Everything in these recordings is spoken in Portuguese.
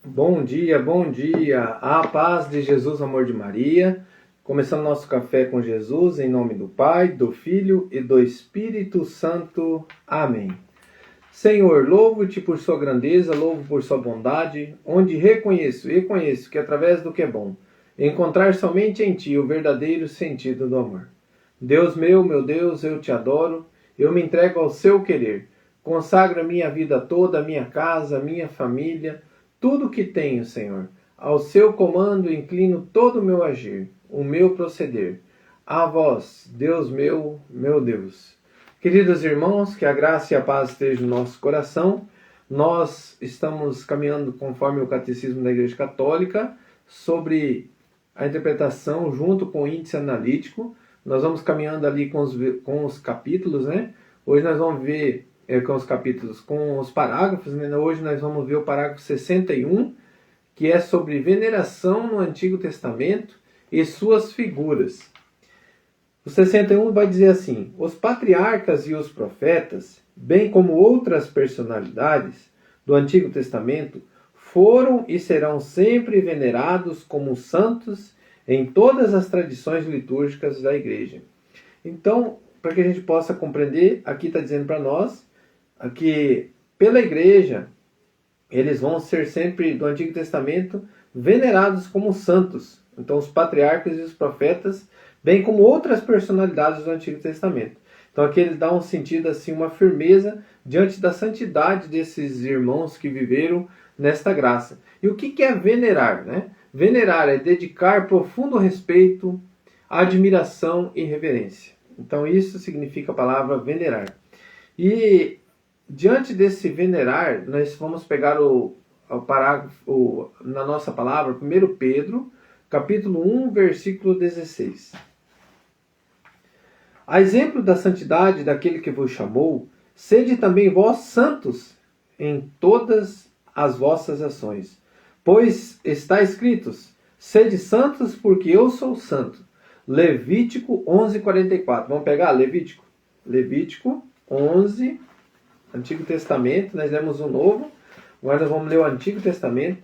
Bom dia, a paz de Jesus, amor de Maria. Começando nosso café com Jesus, em nome do Pai, do Filho e do Espírito Santo. Amém. Senhor, louvo-te por sua grandeza, louvo por sua bondade, onde reconheço e conheço que através do que é bom, encontrar somente em ti o verdadeiro sentido do amor. Deus meu Deus, eu te adoro, eu me entrego ao seu querer, consagro a minha vida toda, a minha casa, a minha família, tudo que tenho, Senhor. Ao seu comando inclino todo o meu agir, o meu proceder. A vós, Deus meu Deus. Queridos irmãos, que a graça e a paz estejam no nosso coração. Nós estamos caminhando conforme o Catecismo da Igreja Católica sobre a interpretação junto com o índice analítico. Nós vamos caminhando ali com os capítulos, né? Hoje nós vamos ver com os capítulos, com os parágrafos, né? Hoje nós vamos ver o parágrafo 61, que é sobre veneração no Antigo Testamento e suas figuras. O 61 vai dizer assim: os patriarcas e os profetas, bem como outras personalidades do Antigo Testamento, foram e serão sempre venerados como santos em todas as tradições litúrgicas da Igreja. Então, para que a gente possa compreender, aqui está dizendo para nós que pela Igreja eles vão ser sempre do Antigo Testamento venerados como santos. Então, os patriarcas e os profetas, bem como outras personalidades do Antigo Testamento. Então, aqui ele dá um sentido, assim, uma firmeza diante da santidade desses irmãos que viveram nesta graça. E o que é venerar, né? Venerar é dedicar profundo respeito, admiração e reverência. Então, isso significa a palavra venerar. E diante desse venerar, nós vamos pegar o parágrafo, na nossa palavra, 1 Pedro, capítulo 1, versículo 16. A exemplo da santidade daquele que vos chamou, sede também vós santos em todas as vossas ações. Pois está escrito, sede santos porque eu sou santo. Levítico 11:44. Vamos pegar Levítico? Levítico 11, Antigo Testamento, nós lemos o Novo, agora nós vamos ler o Antigo Testamento.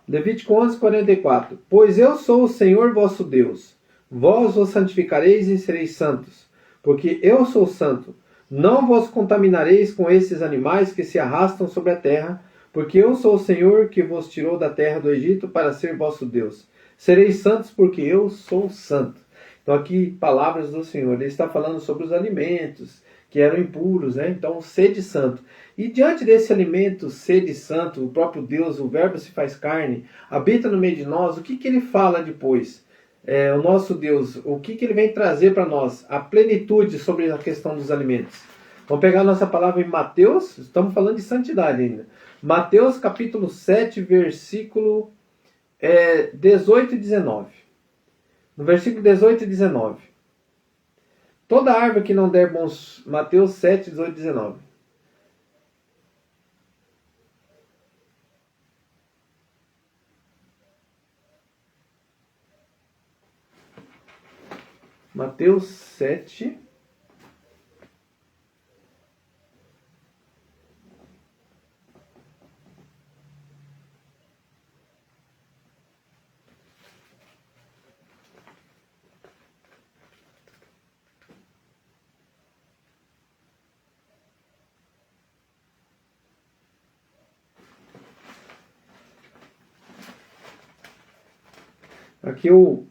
Levítico 11:44. Pois eu sou o Senhor vosso Deus, vós vos santificareis e sereis santos, porque eu sou santo. Não vos contaminareis com esses animais que se arrastam sobre a terra, porque eu sou o Senhor que vos tirou da terra do Egito para ser vosso Deus. Sereis santos porque eu sou santo. Então aqui, palavras do Senhor. Ele está falando sobre os alimentos que eram impuros, né? Então, sede santo. E diante desse alimento, sede santo, o próprio Deus, o Verbo se faz carne, habita no meio de nós, o que ele fala depois? O nosso Deus, o que ele vem trazer para nós? A plenitude sobre a questão dos alimentos. Vamos pegar a nossa palavra em Mateus, estamos falando de santidade ainda. Mateus capítulo 7, versículo 18 e 19. No versículo 18 e 19. Toda árvore que não der bons... Mateus 7, 18 e 19. Mateus 7... Aqui eu...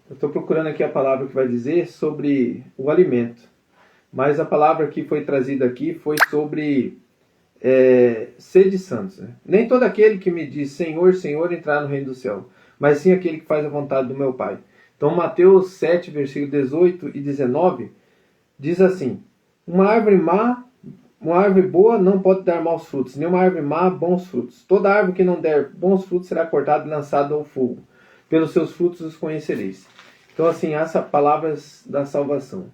Eu estou procurando aqui a palavra que vai dizer sobre o alimento. Mas a palavra que foi trazida aqui foi sobre sede santos. Né? Nem todo aquele que me diz Senhor, Senhor entrará no reino do céu, mas sim aquele que faz a vontade do meu Pai. Então Mateus 7, versículo 18 e 19, diz assim: uma árvore boa não pode dar maus frutos, nem uma árvore má bons frutos. Toda árvore que não der bons frutos será cortada e lançada ao fogo. Pelos seus frutos os conhecereis. Então, assim, essa palavras da salvação.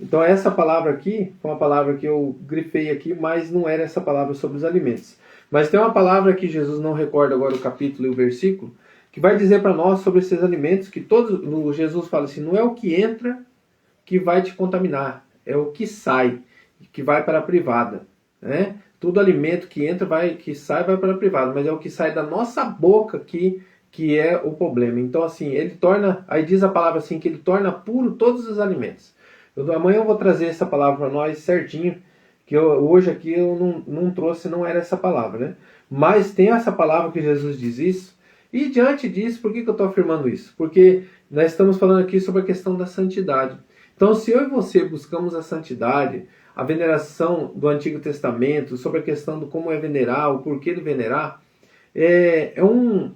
Então, essa palavra aqui foi uma palavra que eu grifei aqui, mas não era essa palavra sobre os alimentos. Mas tem uma palavra que Jesus não recorda agora o capítulo e o versículo, que vai dizer para nós sobre esses alimentos, que todos, Jesus fala assim, não é o que entra que vai te contaminar, é o que sai, que vai para a privada, né? Todo alimento que entra, que sai, vai para a privada, mas é o que sai da nossa boca que é o problema. Então, assim, ele torna, aí diz a palavra assim, que ele torna puro todos os alimentos. Amanhã eu vou trazer essa palavra para nós certinho, que hoje aqui eu não trouxe, não era essa palavra, né? Mas tem essa palavra que Jesus diz isso, e diante disso, por que eu estou afirmando isso? Porque nós estamos falando aqui sobre a questão da santidade. Então, se eu e você buscamos a santidade, a veneração do Antigo Testamento, sobre a questão do como é venerar, o porquê de venerar, é um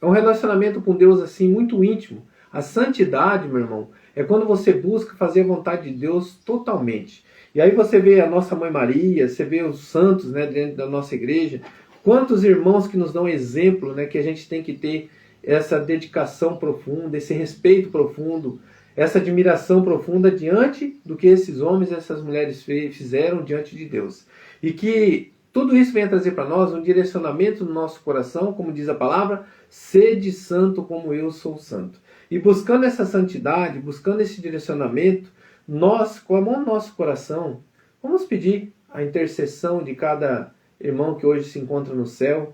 relacionamento com Deus assim muito íntimo. A santidade, meu irmão, é quando você busca fazer a vontade de Deus totalmente. E aí você vê a nossa Mãe Maria, você vê os santos, né, dentro da nossa igreja, quantos irmãos que nos dão exemplo, né, que a gente tem que ter essa dedicação profunda, esse respeito profundo, essa admiração profunda diante do que esses homens e essas mulheres fizeram diante de Deus. E que tudo isso venha trazer para nós um direcionamento no nosso coração, como diz a palavra, sede santo como eu sou santo. E buscando essa santidade, buscando esse direcionamento, nós, com a mão no nosso coração, vamos pedir a intercessão de cada irmão que hoje se encontra no céu,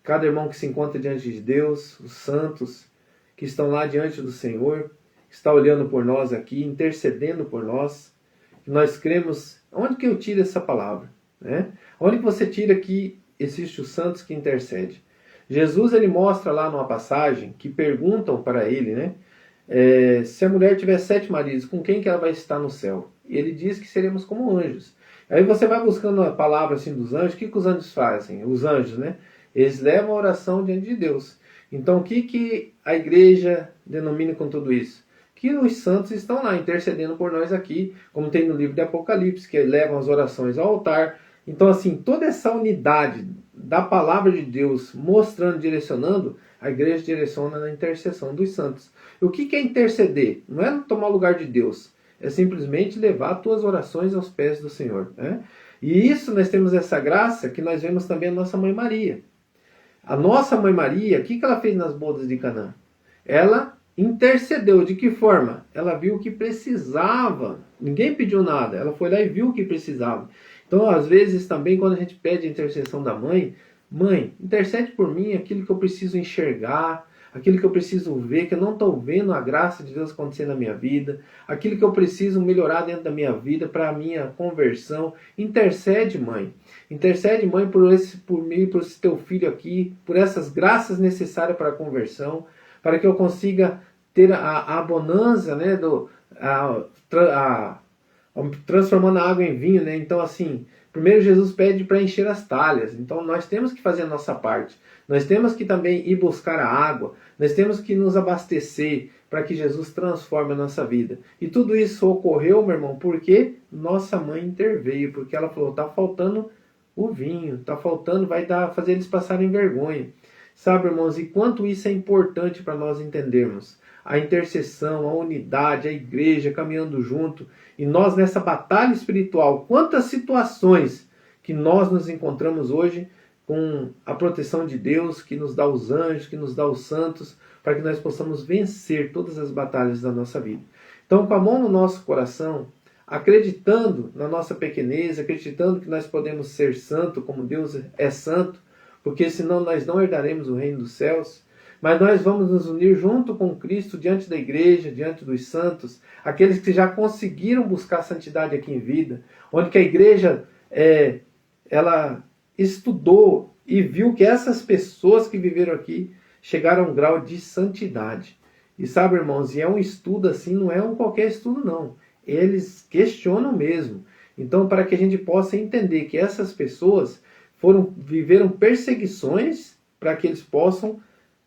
cada irmão que se encontra diante de Deus, os santos que estão lá diante do Senhor, que está olhando por nós aqui, intercedendo por nós. Nós cremos, onde que eu tiro essa palavra? Né? Onde que você tira que existe os santos que intercedem? Jesus ele mostra lá numa passagem que perguntam para ele, né? Se a mulher tiver 7 maridos, com quem que ela vai estar no céu? E ele diz que seremos como anjos. Aí você vai buscando a palavra assim dos anjos, o que os anjos fazem? Os anjos, né? Eles levam a oração diante de Deus. Então o que a igreja denomina com tudo isso? Que os santos estão lá intercedendo por nós aqui, como tem no livro de Apocalipse, que levam as orações ao altar. Então, assim, toda essa unidade da palavra de Deus mostrando, direcionando, a igreja direciona na intercessão dos santos. E o que é interceder? Não é tomar o lugar de Deus, é simplesmente levar as tuas orações aos pés do Senhor. Né? E isso nós temos essa graça que nós vemos também a nossa Mãe Maria. A nossa Mãe Maria, o que ela fez nas bodas de Canaã? Ela intercedeu. De que forma? Ela viu o que precisava. Ninguém pediu nada. Ela foi lá e viu o que precisava. Então, às vezes, também, quando a gente pede a intercessão da mãe, mãe, intercede por mim aquilo que eu preciso enxergar, aquilo que eu preciso ver, que eu não estou vendo a graça de Deus acontecer na minha vida, aquilo que eu preciso melhorar dentro da minha vida para a minha conversão. Intercede, mãe. Intercede, mãe, por mim, por esse teu filho aqui, por essas graças necessárias para a conversão, para que eu consiga ter a bonança, né, transformando a água em vinho, né? Então, assim, primeiro Jesus pede para encher as talhas. Então, nós temos que fazer a nossa parte. Nós temos que também ir buscar a água. Nós temos que nos abastecer para que Jesus transforme a nossa vida. E tudo isso ocorreu, meu irmão, porque nossa mãe interveio. Porque ela falou, está faltando o vinho, está faltando, fazer eles passarem vergonha. Sabe, irmãos, e quanto isso é importante para nós entendermos. A intercessão, a unidade, a igreja caminhando junto. E nós nessa batalha espiritual, quantas situações que nós nos encontramos hoje com a proteção de Deus, que nos dá os anjos, que nos dá os santos, para que nós possamos vencer todas as batalhas da nossa vida. Então, com a mão no nosso coração, acreditando na nossa pequenez, acreditando que nós podemos ser santo como Deus é santo, porque senão nós não herdaremos o reino dos céus, mas nós vamos nos unir junto com Cristo diante da igreja, diante dos santos, aqueles que já conseguiram buscar santidade aqui em vida, onde que a igreja ela estudou e viu que essas pessoas que viveram aqui chegaram a um grau de santidade. E sabe, irmãos, e é um estudo assim, não é um qualquer estudo não. Eles questionam mesmo. Então, para que a gente possa entender que essas pessoas viveram perseguições para que eles possam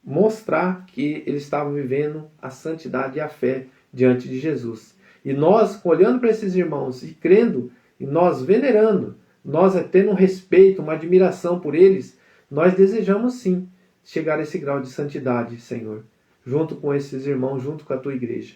mostrar que eles estavam vivendo a santidade e a fé diante de Jesus. E nós, olhando para esses irmãos e crendo, e nós venerando, nós tendo um respeito, uma admiração por eles, nós desejamos sim chegar a esse grau de santidade, Senhor. junto com esses irmãos, junto com a tua igreja.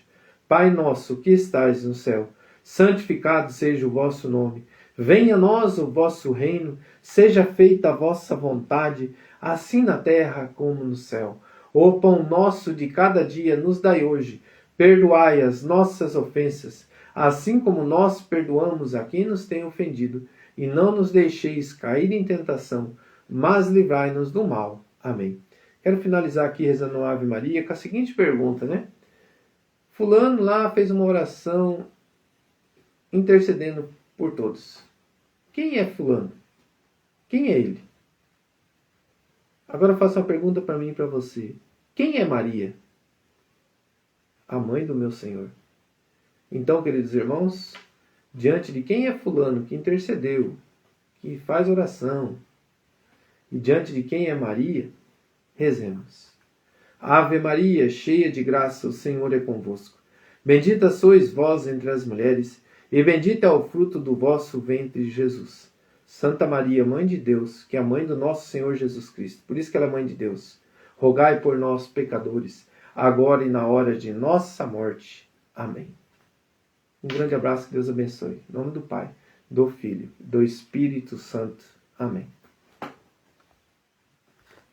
Pai nosso que estais no céu, santificado seja o vosso nome. Venha a nós o vosso reino, seja feita a vossa vontade, assim na terra como no céu. O pão nosso de cada dia nos dai hoje. Perdoai as nossas ofensas, assim como nós perdoamos a quem nos tem ofendido. E não nos deixeis cair em tentação, mas livrai-nos do mal. Amém. Quero finalizar aqui rezando a Ave Maria com a seguinte pergunta, né? Fulano lá fez uma oração intercedendo por todos. Quem é fulano? Quem é ele? Agora eu faço uma pergunta para mim e para você. Quem é Maria? A mãe do meu Senhor. Então, queridos irmãos, diante de quem é fulano que intercedeu, que faz oração, e diante de quem é Maria, rezemos. Ave Maria, cheia de graça, o Senhor é convosco. Bendita sois vós entre as mulheres, e bendito é o fruto do vosso ventre, Jesus. Santa Maria, Mãe de Deus, que é a mãe do nosso Senhor Jesus Cristo, por isso que ela é Mãe de Deus, rogai por nós, pecadores, agora e na hora de nossa morte. Amém. Um grande abraço, que Deus abençoe. Em nome do Pai, do Filho, do Espírito Santo. Amém.